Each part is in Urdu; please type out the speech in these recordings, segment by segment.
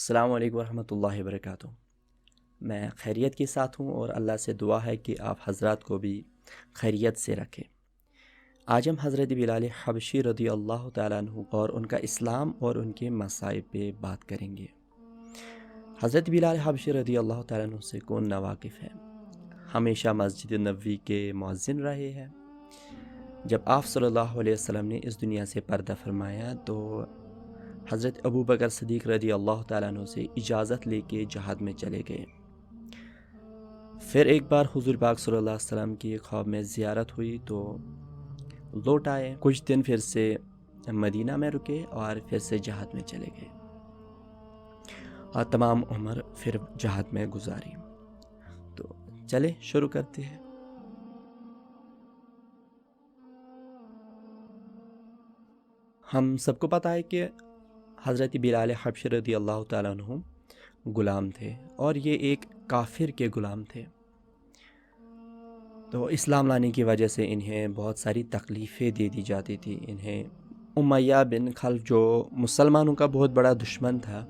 السلام علیکم ورحمۃ اللہ وبرکاتہ۔ میں خیریت کے ساتھ ہوں اور اللہ سے دعا ہے کہ آپ حضرات کو بھی خیریت سے رکھیں۔ آج ہم حضرت بلال حبشی رضی اللہ تعالیٰ عنہ اور ان کا اسلام اور ان کے مصائب پہ بات کریں گے۔ حضرت بلال حبشی رضی اللہ تعالیٰ عنہ سے کون ناواقف ہے؟ ہمیشہ مسجد نبوی کے مؤذن رہے ہیں۔ جب آپ صلی اللہ علیہ وسلم نے اس دنیا سے پردہ فرمایا تو حضرت ابو بکر صدیق رضی اللہ تعالیٰ عنہ سے اجازت لے کے جہاد میں چلے گئے۔ پھر ایک بار حضور پاک صلی اللہ علیہ وسلم کی خواب میں زیارت ہوئی تو لوٹ آئے۔ کچھ دن پھر سے مدینہ میں رکے اور پھر سے جہاد میں چلے گئے اور تمام عمر پھر جہاد میں گزاری۔ تو چلے شروع کرتے ہیں۔ ہم سب کو پتہ ہے کہ حضرت بلال حبشی رضی اللہ تعالیٰ عنہ غلام تھے اور یہ ایک کافر کے غلام تھے۔ تو اسلام لانے کی وجہ سے انہیں بہت ساری تکلیفیں دے دی جاتی تھی۔ انہیں امیہ بن خلف جو مسلمانوں کا بہت بڑا دشمن تھا،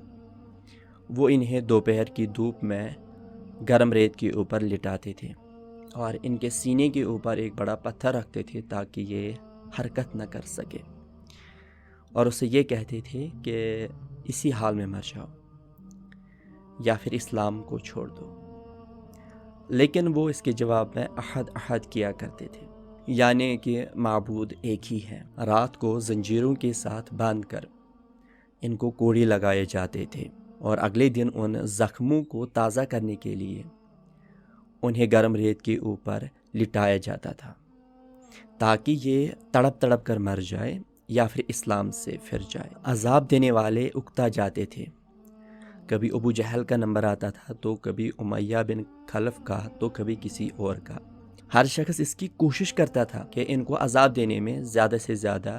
وہ انہیں دوپہر کی دھوپ میں گرم ریت کے اوپر لٹاتے تھے اور ان کے سینے کے اوپر ایک بڑا پتھر رکھتے تھے تاکہ یہ حرکت نہ کر سکے، اور اسے یہ کہتے تھے کہ اسی حال میں مر جاؤ یا پھر اسلام کو چھوڑ دو۔ لیکن وہ اس کے جواب میں احد کیا کرتے تھے، یعنی کہ معبود ایک ہی ہے۔ رات کو زنجیروں کے ساتھ باندھ کر ان کو کوڑی لگائے جاتے تھے اور اگلے دن ان زخموں کو تازہ کرنے کے لیے انہیں گرم ریت کے اوپر لٹایا جاتا تھا تاکہ یہ تڑپ تڑپ کر مر جائے یا پھر اسلام سے پھر جائے۔ عذاب دینے والے اکتا جاتے تھے، کبھی ابو جہل کا نمبر آتا تھا تو کبھی امیہ بن خلف کا تو کبھی کسی اور کا۔ ہر شخص اس کی کوشش کرتا تھا کہ ان کو عذاب دینے میں زیادہ سے زیادہ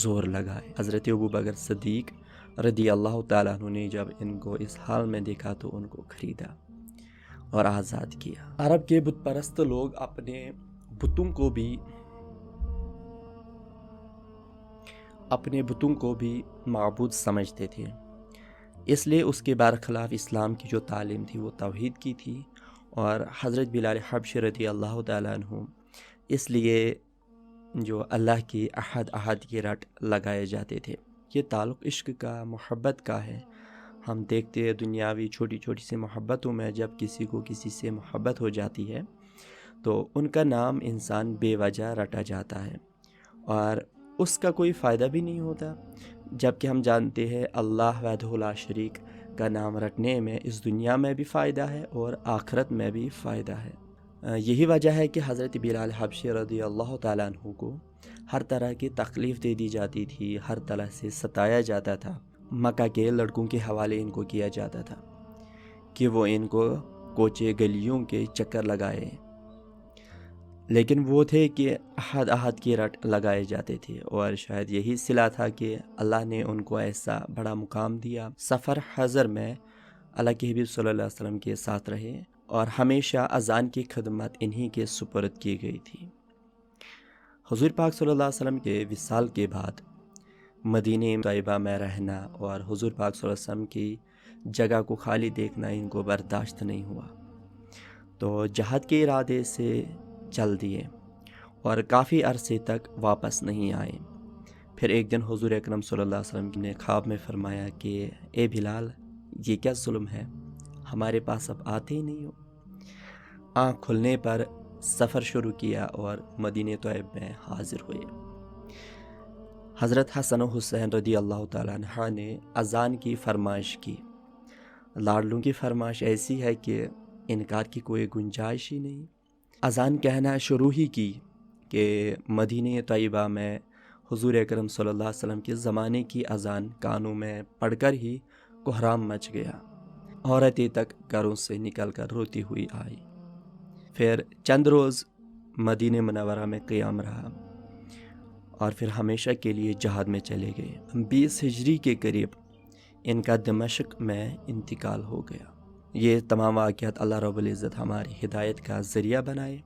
زور لگائے۔ حضرت ابو بکر صدیق رضی اللہ تعالیٰ عنہ نے جب ان کو اس حال میں دیکھا تو ان کو خریدا اور آزاد کیا۔ عرب کے بت پرست لوگ اپنے بتوں کو بھی معبود سمجھتے تھے، اس لیے اس کے برخلاف اسلام کی جو تعلیم تھی وہ توحید کی تھی، اور حضرت بلال حبشی رضی اللہ تعالیٰ عنہ اس لیے جو اللہ کی احد کی رٹ لگائے جاتے تھے۔ یہ تعلق عشق کا، محبت کا ہے۔ ہم دیکھتے ہیں دنیاوی چھوٹی چھوٹی سی محبتوں میں جب کسی کو کسی سے محبت ہو جاتی ہے تو ان کا نام انسان بے وجہ رٹا جاتا ہے اور اس کا کوئی فائدہ بھی نہیں ہوتا، جبکہ ہم جانتے ہیں اللہ وحدہ لا شریک کا نام رٹنے میں اس دنیا میں بھی فائدہ ہے اور آخرت میں بھی فائدہ ہے۔ یہی وجہ ہے کہ حضرت بلال حبشی رضی اللہ تعالیٰ عنہ کو ہر طرح کی تکلیف دے دی جاتی تھی، ہر طرح سے ستایا جاتا تھا۔ مکہ کے لڑکوں کے حوالے ان کو کیا جاتا تھا کہ وہ ان کو کوچے گلیوں کے چکر لگائے، لیکن وہ تھے کہ احد کی رٹ لگائے جاتے تھے، اور شاید یہی صلہ تھا کہ اللہ نے ان کو ایسا بڑا مقام دیا۔ سفر حضر میں اللہ کے حبیب صلی اللہ علیہ وسلم کے ساتھ رہے اور ہمیشہ اذان کی خدمت انہی کے سپرد کی گئی تھی۔ حضور پاک صلی اللہ علیہ وسلم کے وصال کے بعد مدینہ طیبہ میں رہنا اور حضور پاک صلی اللہ علیہ وسلم کی جگہ کو خالی دیکھنا ان کو برداشت نہیں ہوا، تو جہاد کے ارادے سے چل دیے اور کافی عرصے تک واپس نہیں آئے۔ پھر ایک دن حضور اکرم صلی اللہ علیہ وسلم نے خواب میں فرمایا کہ اے بلال، یہ کیا ظلم ہے، ہمارے پاس اب آتے ہی نہیں ہو۔ آنکھ کھلنے پر سفر شروع کیا اور مدینہ طیب میں حاضر ہوئے۔ حضرت حسن و حسین رضی اللہ تعالیٰ عنہ نے اذان کی فرمائش کی۔ لاڈلوں کی فرمائش ایسی ہے کہ انکار کی کوئی گنجائش ہی نہیں۔ اذان کہنا شروع ہی کی کہ مدینہ طیبہ میں حضور اکرم صلی اللہ علیہ وسلم کے زمانے کی اذان کانوں میں پڑھ کر ہی کوہرام مچ گیا۔ عورتیں تک گھروں سے نکل کر روتی ہوئی آئی۔ پھر چند روز مدینہ منورہ میں قیام رہا اور پھر ہمیشہ کے لیے جہاد میں چلے گئے۔ 20 ہجری کے قریب ان کا دمشق میں انتقال ہو گیا۔ یہ تمام واقعات اللہ رب العزت ہماری ہدایت کا ذریعہ بنائے۔